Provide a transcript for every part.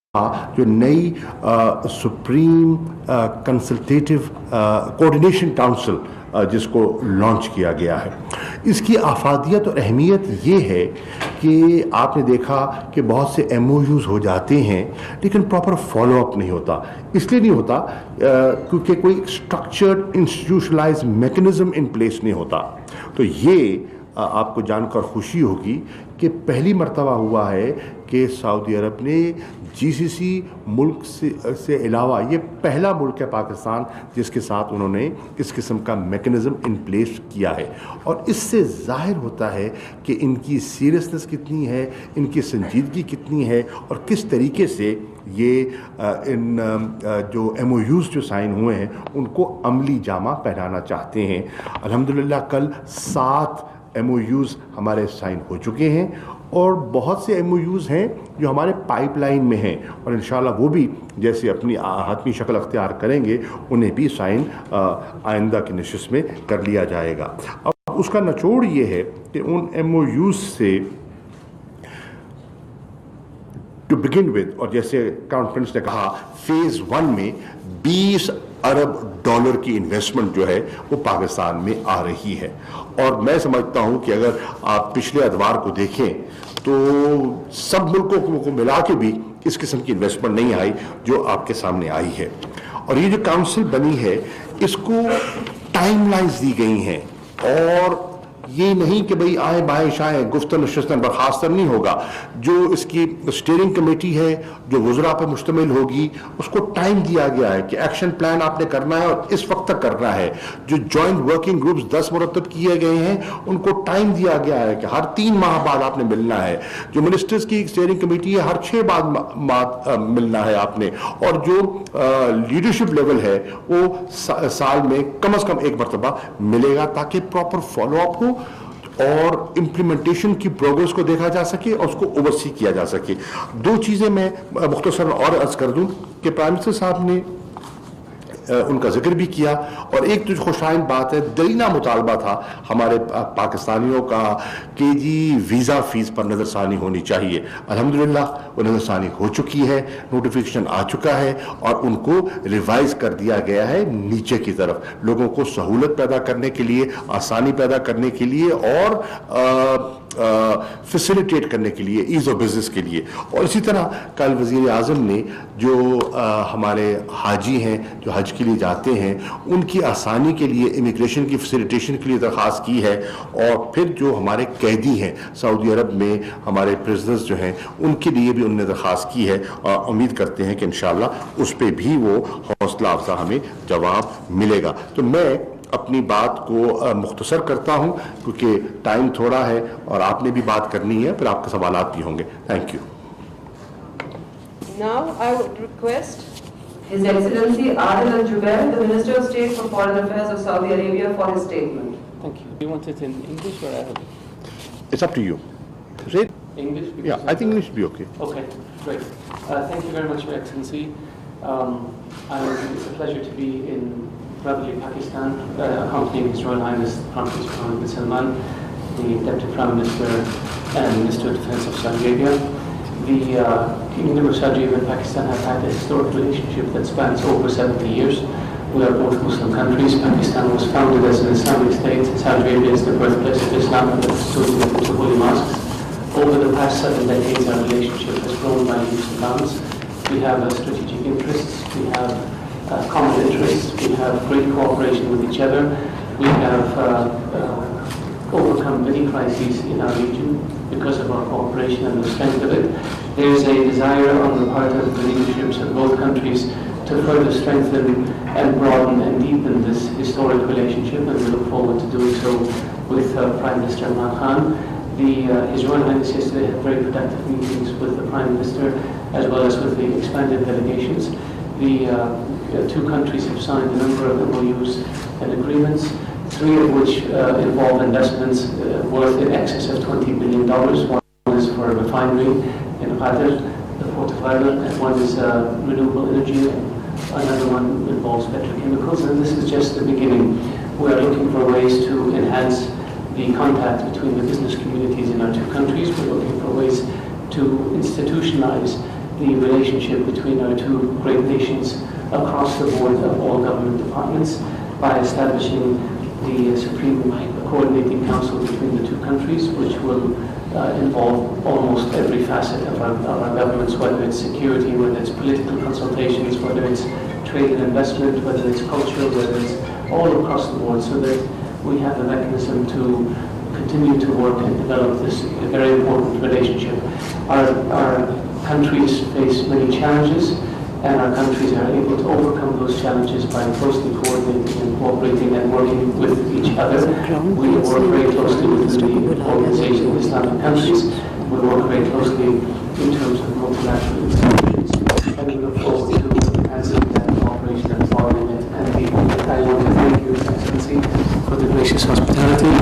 जो नई supreme consultative coordination council जिसको लॉन्च किया गया है, इसकी आफादियत और अहमियत ये है कि आपने देखा कि बहुत से MOUs हो जाते हैं लेकिन प्रॉपर फॉलो अप नहीं होता। इसलिए नहीं होता क्योंकि कोई structured institutionalised mechanism in place नहीं होता। तो ये आपको जानकर खुशी होगी कि पहली मर्तबा हुआ है कि सऊदी अरब ने GCC मुल्क से अलावा, ये पहला मुल्क है पाकिस्तान जिसके साथ उन्होंने इस किस्म का मैकेनिज़्म इन प्लेस किया है। और इससे ज़ाहिर होता है कि इनकी सीरियसनेस कितनी है, इनकी संजीदगी कितनी है और किस तरीके से ये इन जो MOUs जो साइन हुए हैं उनको अमली जामा पहनाना चाहते हैं। अल्हम्दुलिल्लाह कल 7 MOUs हमारे साइन हो चुके हैं और बहुत से MOUs हैं जो हमारे पाइपलाइन में हैं और इंशाल्लाह वो भी जैसे अपनी हातमी शक्ल अख्तियार करेंगे उन्हें भी साइन आइंदा की नशिस्त में कर लिया जाएगा। अब उसका निचोड़ ये है कि उन MOUs से टू बिगिन विद, और जैसे कॉन्फ्रेंस ने कहा फेज़ 1 में 20 अरब डॉलर की इन्वेस्टमेंट जो है वो पाकिस्तान में आ रही है। और मैं समझता हूं कि अगर आप पिछले अदवार को देखें तो सब मुल्कों को मिला के भी इस किस्म की इन्वेस्टमेंट नहीं आई जो आपके सामने आई है। और ये जो काउंसिल बनी है इसको टाइमलाइंस दी गई हैं और ये नहीं कि भाई आए बाएं शाएं गुफ्तन नशस्तन बर्खास्तन नहीं होगा। जो इसकी स्टीयरिंग कमेटी है जो वज़रा पर मुश्तमिल होगी उसको टाइम दिया गया है कि एक्शन प्लान आपने करना है और इस वक्त तक करना है। जो जॉइंट वर्किंग ग्रुप्स 10 मुरतब किए गए हैं उनको टाइम दिया गया है कि हर 3 माह बाद आपने मिलना है। जो मिनिस्टर्स की स्टीयरिंग कमेटी है हर 6 बाद मिलना है आपने। और जो लीडरशिप लेवल है वो साल में कम से कम 1 मरतबा मिलेगा ताकि प्रॉपर फॉलो अप हो और इम्प्लीमेंटेशन की प्रोग्रेस को देखा जा सके और उसको ओवरसी किया जा सके। 2 चीज़ें मैं मुख्तसर और अर्ज कर दूं कि प्राइम मिनिस्टर साहब ने उनका जिक्र भी किया। और एक जो खुशाइन बात है, दरीना मुतालबा था हमारे पाकिस्तानियों का कि जी वीज़ा फ़ीस पर नज़रसानी होनी चाहिए। अल्हम्दुलिल्लाह वो नज़रसानी हो चुकी है, नोटिफिकेशन आ चुका है और उनको रिवाइज कर दिया गया है नीचे की तरफ, लोगों को सहूलत पैदा करने के लिए, आसानी पैदा करने के लिए और फैसिलिटेट करने के लिए, ईज़ ऑफ बिजनेस के लिए। और इसी तरह कल वज़ीर आज़म ने जो हमारे हाजी हैं जो हज के लिए जाते हैं उनकी आसानी के लिए इमिग्रेशन की फैसिलिटेशन के लिए दरख्वास्त की है। और फिर जो हमारे कैदी हैं सऊदी अरब में, हमारे प्रिजनर्स जो हैं उनके लिए भी उन्होंने दरख्वास्त की है और उम्मीद करते हैं कि इंशाअल्लाह उस पर भी वो हौसला अफजा हमें जवाब मिलेगा। तो मैं अपनी बात को मुख्तसर करता हूं क्योंकि टाइम थोड़ा है और आपने भी बात करनी है, फिर आपके सवालात भी होंगे। Thank you. Now I would request His Excellency Adil Al-Jubair, the Minister of State for Foreign Affairs of Saudi Arabia, for his statement. Thank you. Do you want it in English or Arabic? It's up to you. Read. English? Yeah, I think English will be okay. Okay, great. Thank you very much, Your Excellency. It's a pleasure to be in Republic of Pakistan, accompanying His Royal Highness Prime Minister Mohammed bin Salman, the Deputy Prime Minister and Minister of Defence of Saudi Arabia. The Kingdom of Saudi Arabia and Pakistan have had a historic relationship that spans over 70 years. We are both Muslim countries. Pakistan was founded as an Islamic state. Saudi Arabia is the birthplace of Islam and the custodian of the holy mosques. Over the past 7 decades, our relationship has grown by leaps and bounds. We have strategic interests. We have common interests. We have great cooperation with each other. We have overcome many crises in our region because of our cooperation and the strength of it. There is a desire on the part of the leaderships of both countries to further strengthen and broaden and deepen this historic relationship, and we look forward to doing so with Prime Minister Imran Khan. His Royal Highness yesterday had very productive meetings with the Prime Minister as well as with the expanded delegations. The 2 countries have signed a number of MOUs and agreements, 3 of which involve investments worth in excess of $20 billion. One is for a refinery in Qatar, the port of Qatar, and one is renewable energy, and another one involves petrochemicals, and this is just the beginning. We are looking for ways to enhance the contact between the business communities in our 2 countries. We're looking for ways to institutionalize the relationship between our two great nations across the board of all government departments by establishing the Supreme Coordinating Council between the two countries, which will involve almost every facet of our governments, whether it's security, whether it's political consultations, whether it's trade and investment, whether it's culture, whether it's all across the board, so that we have a mechanism to continue to work and develop this very important relationship. Our countries face many challenges, and our countries are able to overcome those challenges by closely coordinating and cooperating and working with each other. We work very closely with the Organization of Islamic Countries. We work very closely in terms of multilateral institutions, and we look forward to enhancing that cooperation and following it. And I want to thank you, Excellency, for the gracious hospitality,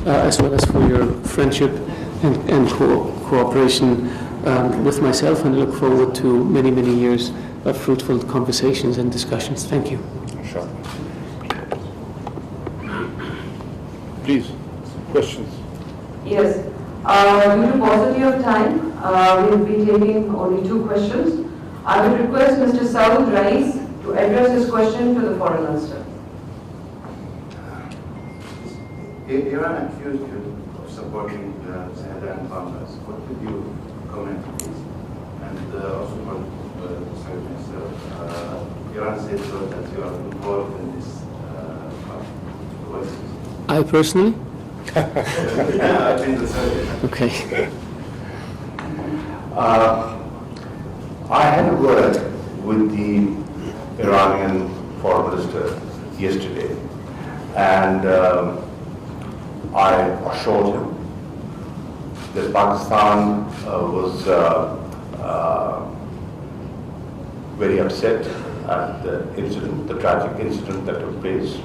as well as for your friendship and cooperation with myself, and I look forward to many, many years of fruitful conversations and discussions. Thank you. Sure. Please, questions? Yes. Due to paucity of time, we will be taking only 2 questions. I would request Mr. Saud Rais to address his question to the Foreign Minister. Iran accused you of supporting Zair-E and Bahas. What would you comment, please? And also for the Secretary Minister, Iran said that you are involved in this conflict. I personally? Yeah, I think the Secretary. Okay. I had a word with the Iranian Foreign Minister yesterday, and I assured him that Pakistan was very upset at the incident, the tragic incident that took place.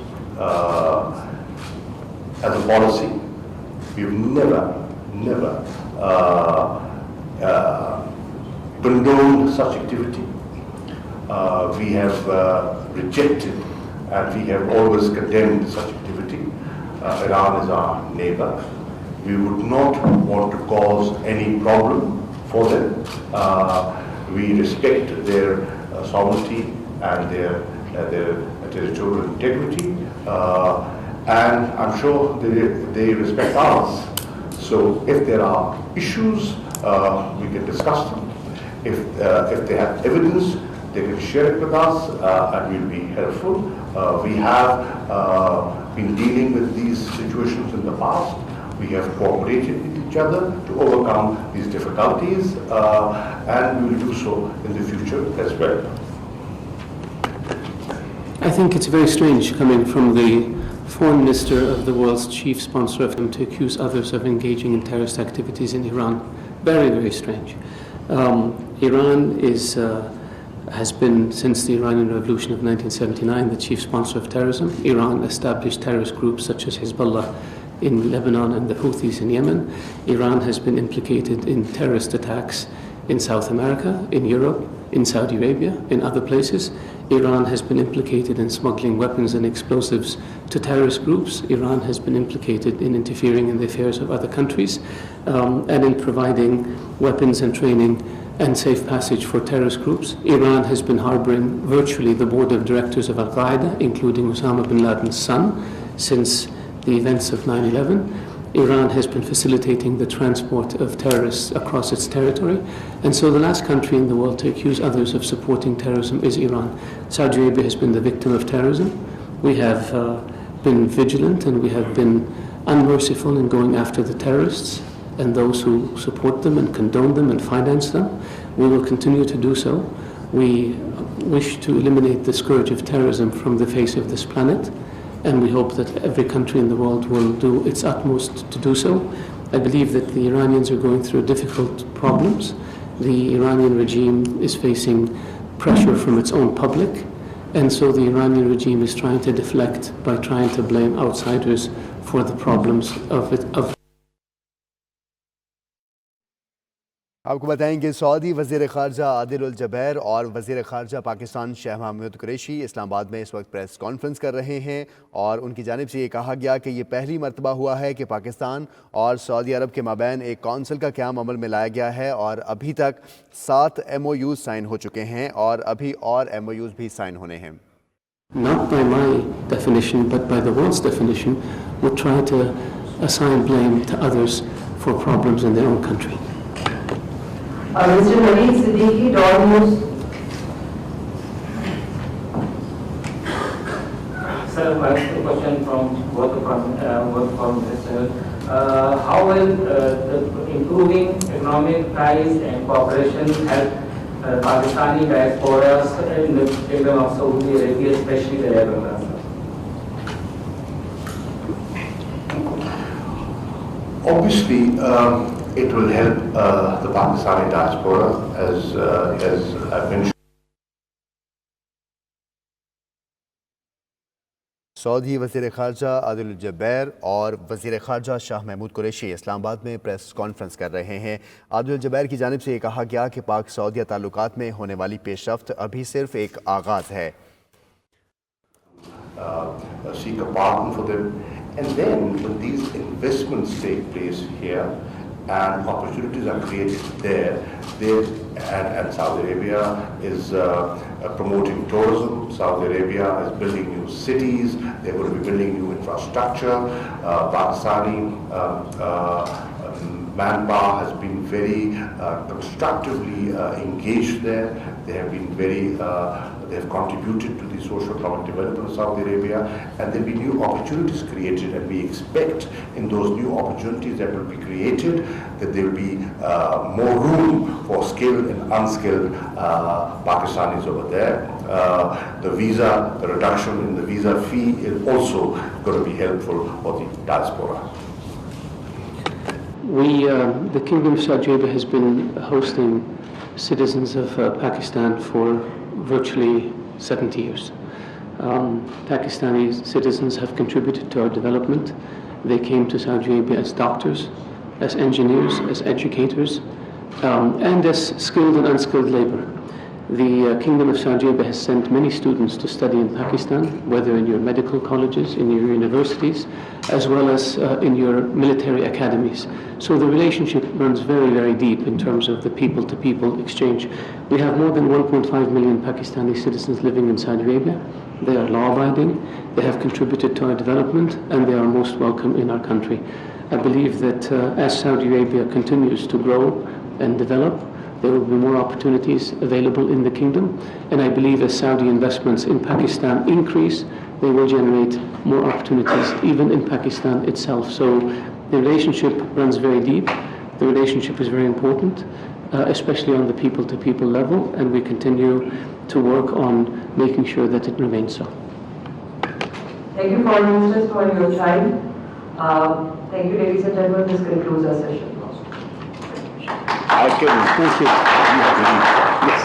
As a policy, we've never condoned such activity. We have rejected and we have always condemned such activity. Iran is our neighbor. We would not want to cause any problem for them. We respect their sovereignty and their territorial integrity, and I'm sure they respect ours. So if there are issues, we can discuss them. If they have evidence, they can share it with us, and we'll be helpful. We have been dealing with these situations in the past. We have cooperated with each other to overcome these difficulties, and we will do so in the future as well. I think it's very strange coming from the Foreign Minister of the world's chief sponsor of him to accuse others of engaging in terrorist activities in Iran. Very, very strange. Iran has been, since the Iranian Revolution of 1979, the chief sponsor of terrorism. Iran established terrorist groups such as Hezbollah in Lebanon and the Houthis in Yemen. Iran has been implicated in terrorist attacks in South America, in Europe, in Saudi Arabia, in other places. Iran has been implicated in smuggling weapons and explosives to terrorist groups. Iran has been implicated in interfering in the affairs of other countries, and in providing weapons and training and safe passage for terrorist groups. Iran has been harboring virtually the board of directors of Al-Qaeda, including Osama bin Laden's son, since the events of 9/11. Iran has been facilitating the transport of terrorists across its territory, and so the last country in the world to accuse others of supporting terrorism is Iran. Saudi Arabia has been the victim of terrorism. We have been vigilant and we have been unmerciful in going after the terrorists and those who support them and condone them and finance them. We will continue to do so. We wish to eliminate the scourge of terrorism from the face of this planet, and we hope that every country in the world will do its utmost to do so. I believe that the Iranians are going through difficult problems. The Iranian regime is facing pressure from its own public, and so the Iranian regime is trying to deflect by trying to blame outsiders for the problems of आपको बताएंगे Saudi वज़ीर ख़ारजा आदिल उल जबैर और वज़ीर ख़ारजा पाकिस्तान शाह महमूद कुरैशी इस्लामाबाद में इस वक्त press conference कर रहे हैं और उनकी जानिब से ये कहा गया कि ये पहली मरतबा हुआ है कि पाकिस्तान और सऊदी अरब के माबैन एक कौंसिल का क़याम अमल में लाया गया है और अभी तक 7 MOUs साइन हो चुके हैं और अभी और MOUs भी साइन होने हैं। Not by my definition, but by the world's definition, would try to assign blame to others for problems in their own country. Mr. Naveed Siddiqui, Dawn News. Sir, I have a question from both from Mr. How will improving economic ties and cooperation help Pakistani diaspora in the Kingdom of Saudi Arabia, especially the Arab Gulf? Obviously, it will help the Pakistani diaspora, as I've mentioned. Saudi वज़ीर ख़ारजा आदिल उल जबैर और वज़ीर ख़ारजा शाह महमूद कुरैशी इस्लामाबाद में press conference कर रहे हैं। आदिल उल जबैर की जानिब से ये कहा गया कि पाक सऊदिया ताल्लुकात में होने वाली पेशरफ्त अभी सिर्फ एक आगाज़ है। Seek a pardon for them, and then when these investments take place here and opportunities are created there, and Saudi Arabia is promoting tourism. Saudi Arabia is building new cities. They're going to be building new infrastructure. Pakistani manpower has been very constructively engaged there. They have been they have contributed to the socio-economic development of Saudi Arabia, and there will be new opportunities created, and we expect in those new opportunities that will be created that there will be more room for skilled and unskilled Pakistanis over there. The reduction in the visa fee is also going to be helpful for the diaspora. The Kingdom of Saudi Arabia has been hosting citizens of Pakistan for virtually 70 years. Pakistani citizens have contributed to our development. They came to Saudi Arabia as doctors, as engineers, as educators, and as skilled and unskilled labor. The Kingdom of Saudi Arabia has sent many students to study in Pakistan, whether in your medical colleges, in your universities, as well as in your military academies. So the relationship runs very, very deep in terms of the people-to-people exchange. We have more than 1.5 million Pakistani citizens living in Saudi Arabia. They are law-abiding, they have contributed to our development, and they are most welcome in our country. I believe that as Saudi Arabia continues to grow and develop, there will be more opportunities available in the kingdom, and I believe as Saudi investments in Pakistan increase, they will generate more opportunities even in Pakistan itself. So the relationship runs very deep. The relationship is very important, especially on the people-to-people level, and we continue to work on making sure that it remains so. Thank you, Foreign Ministers, for your time. Thank you, ladies and gentlemen. This concludes our session. I can. Thank you. Yes.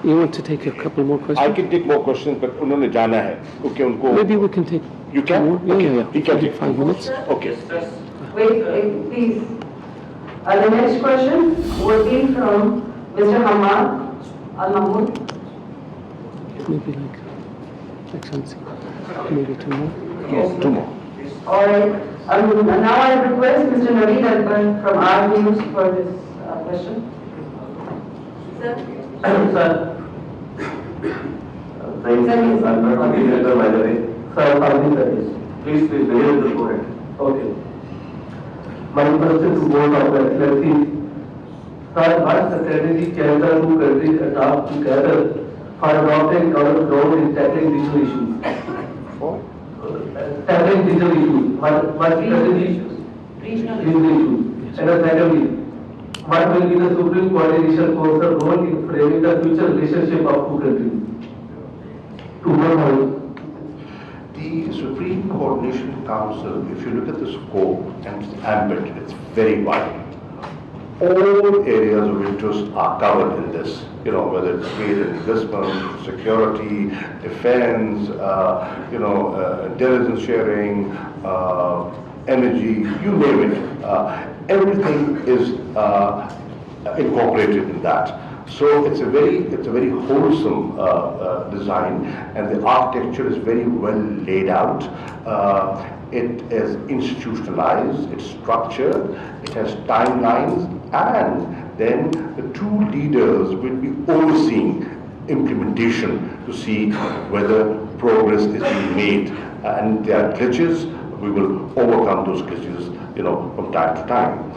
You want to take a couple more questions? I can take more questions, but उन्होंने जाना है क्योंकि उनको. Maybe we can take. You can? More? Okay. Yeah. We can take 5 minutes. Okay. Wait, please. The next question will be from Mr. Hamad Al-Mahmoud. Maybe like Excellency. Maybe 2 more. Yes, 2 more. All right. Now I request Mr. Naveed Akbar from our Views for this question. Sir. Sir. Thank you. I'm not Naveed Akbar, by the way. Sir, please begin the floor. Okay. My question to board of Excellency. Sir, what strategy can the two countries adopt together for adopting common ground in tackling digital issues? Tackling digital issues. What strategy? Regional issues. And secondly, what will be the Supreme Coordination Council role in framing the future relationship of two countries? To one. The Supreme Coordination Council, if you look at the scope and its ambit, it's very wide. All areas of interest are covered in this, whether it's trade and investment, security, defense, intelligence sharing, energy, you name it. Everything is incorporated in that. So it's a very wholesome design, and the architecture is very well laid out. It is institutionalized, it's structured, it has timelines, and then the two leaders will be overseeing implementation to see whether progress is being made. And there are glitches, we will overcome those glitches, from time to time.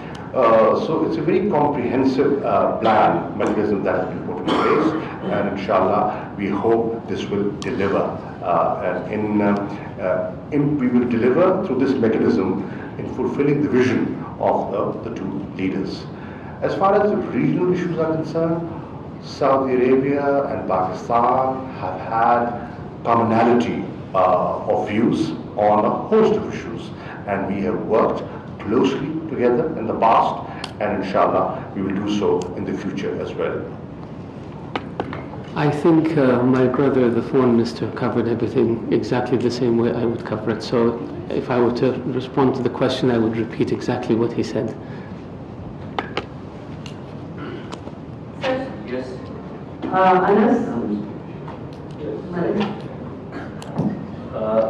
So it's a very comprehensive plan, mechanism that has been put in place, and inshallah, we hope this will deliver. We will deliver through this mechanism in fulfilling the vision of the two leaders. As far as the regional issues are concerned, Saudi Arabia and Pakistan have had commonality of views on a host of issues, and we have worked closely together in the past, and inshallah we will do so in the future as well. I think my brother, the foreign minister, covered everything exactly the same way I would cover it. So if I were to respond to the question, I would repeat exactly what he said. Yes. Anas? Malick?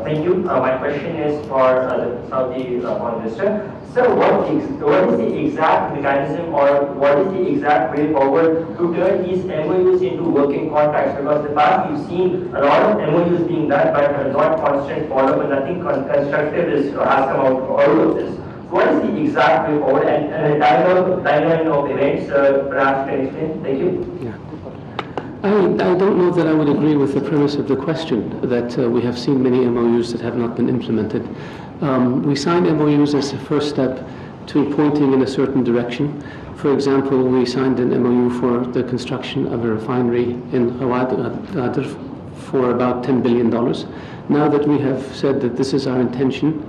Thank you. My question is for the Saudi Foreign Minister. Sir, what is the exact mechanism, or what is the exact way forward to turn these MOUs into working contracts? Because in the past we've seen a lot of MOUs being done, but not constant follow-up, and nothing constructive has come out of all of this. So what is the exact way forward, and a timeline of events, perhaps can explain? Thank you. Yeah. I don't know that I would agree with the premise of the question, that we have seen many MOUs that have not been implemented. We signed MOUs as a first step to pointing in a certain direction. For example, we signed an MOU for the construction of a refinery in Gadr for about $10 billion. Now that we have said that this is our intention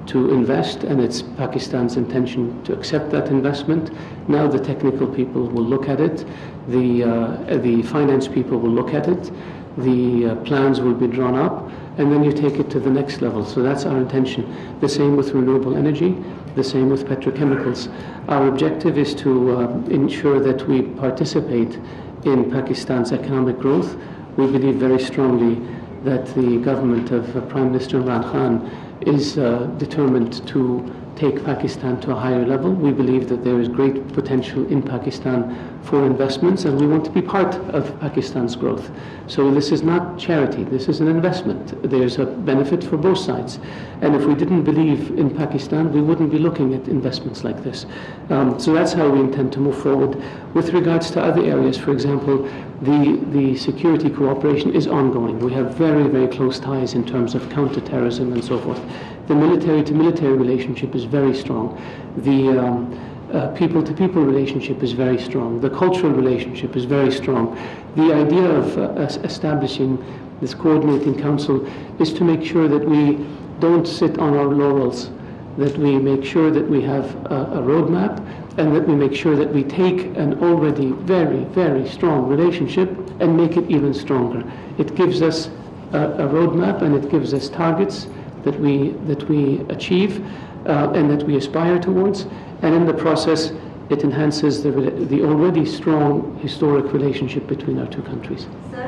to invest, and it's Pakistan's intention to accept that investment, now the technical people will look at it, the finance people will look at it, the plans will be drawn up, and then you take it to the next level. So that's our intention. The same with renewable energy, the same with petrochemicals. Our objective is to ensure that we participate in Pakistan's economic growth. We believe very strongly that the government of Prime Minister Imran Khan is determined to take Pakistan to a higher level. We believe that there is great potential in Pakistan for investments, and we want to be part of Pakistan's growth. So this is not charity, this is an investment. There's a benefit for both sides. And if we didn't believe in Pakistan, we wouldn't be looking at investments like this. So that's how we intend to move forward. With regards to other areas, for example, the security cooperation is ongoing. We have very, very close ties in terms of counterterrorism and so forth. The military-to-military relationship is very strong. The people-to-people relationship is very strong. The cultural relationship is very strong. The idea of establishing this coordinating council is to make sure that we don't sit on our laurels, that we make sure that we have a roadmap, and that we make sure that we take an already very, very strong relationship and make it even stronger. It gives us a roadmap, and it gives us targets that we achieve and that we aspire towards, and in the process it enhances the already strong historic relationship between our two countries. May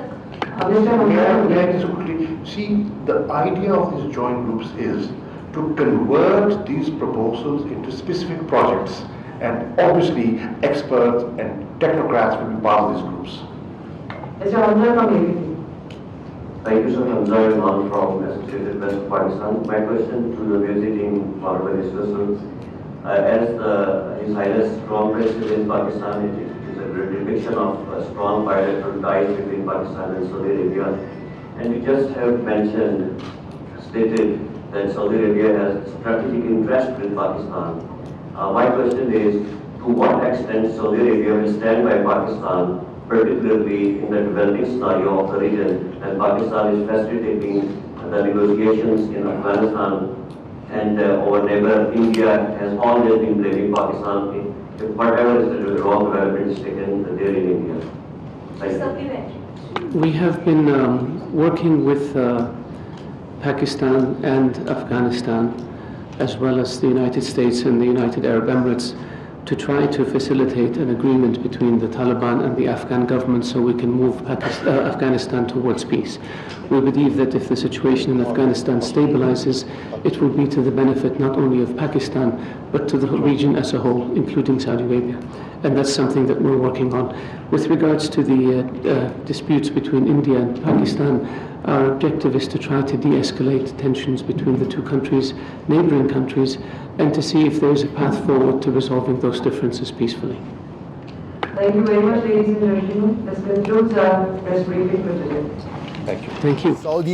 I just quickly see, the idea of these joint groups is to convert these proposals into specific projects, and obviously experts and technocrats will be part of these groups. Thank you, sir. I'm Zair-E from Associated Press of Pakistan. My question to the visiting Honorable Minister, as His Highness Crown Prince is in Pakistan, it is a great depiction of strong bilateral ties between Pakistan and Saudi Arabia. And you just have stated that Saudi Arabia has strategic interest with Pakistan. My question is, to what extent Saudi Arabia will stand by Pakistan, particularly in the developing scenario of the region, and Pakistan is facilitating the negotiations in Afghanistan, and our neighbor India has always been blaming Pakistan if whatever is the wrong development is taken there in India. Thank you. We have been working with Pakistan and Afghanistan, as well as the United States and the United Arab Emirates, to try to facilitate an agreement between the Taliban and the Afghan government so we can move Afghanistan towards peace. We believe that if the situation in Afghanistan stabilizes, it will be to the benefit not only of Pakistan, but to the region as a whole, including Saudi Arabia. And that's something that we're working on. With regards to the disputes between India and Pakistan, our objective is to try to de-escalate tensions between the two countries, neighboring countries, and to see if there's a path forward to resolving those differences peacefully. Thank you very much, ladies and gentlemen. This concludes our press briefing for today. Thank you. Thank you. Saudi